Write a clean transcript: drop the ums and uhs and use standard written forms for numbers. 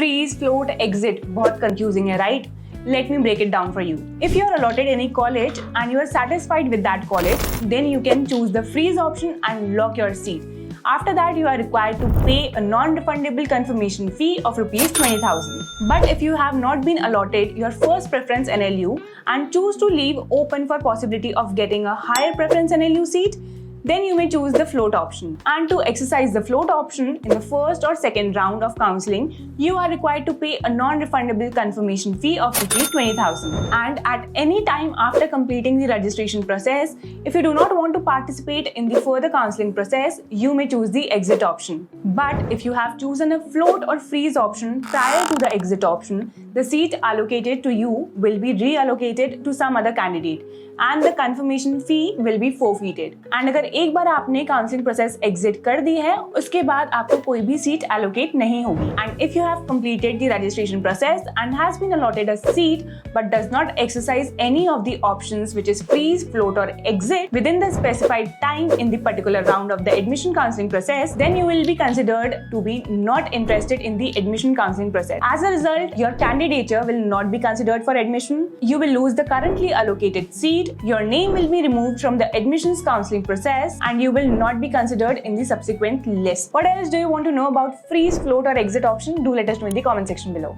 freeze, float, exit बहुत confusing है, right? Let me break it down for you. If you are allotted any college and you are satisfied with that college, then you can choose the freeze option and lock your seat. After that, you are required to pay a non-refundable confirmation fee of rupees 20,000. But if you have not been allotted your first preference NLU and choose to leave open for possibility of getting a higher preference NLU seat, then you may choose the float option. And to exercise the float option in the first or second round of counseling, you are required to pay a non-refundable confirmation fee of rupees 20,000. And at any time after completing the registration process, if you do not want to participate in the further counseling process, you may choose the exit option. But if you have chosen a float or freeze option prior to the exit option, the seat allocated to you will be reallocated to some other candidate and the confirmation fee will be forfeited. And अगर एक बार आपने counselling process exit कर दी है, उसके बाद आपको कोई भी सीट एलोकेट नहीं होगी. And if you have completed the registration process and has been allotted a seat but does not exercise any of the options which is freeze, float or exit within the specified time in the particular round of the admission counseling process, then you will be considered to be not interested in the admission counseling process. As a result, your candidature will not be considered for admission. You will lose the currently allocated seat. Your name will be removed from the admissions counseling process and you will not be considered in the subsequent list. What else do you want to know about freeze, float or exit option? Do let us know in the comment section below.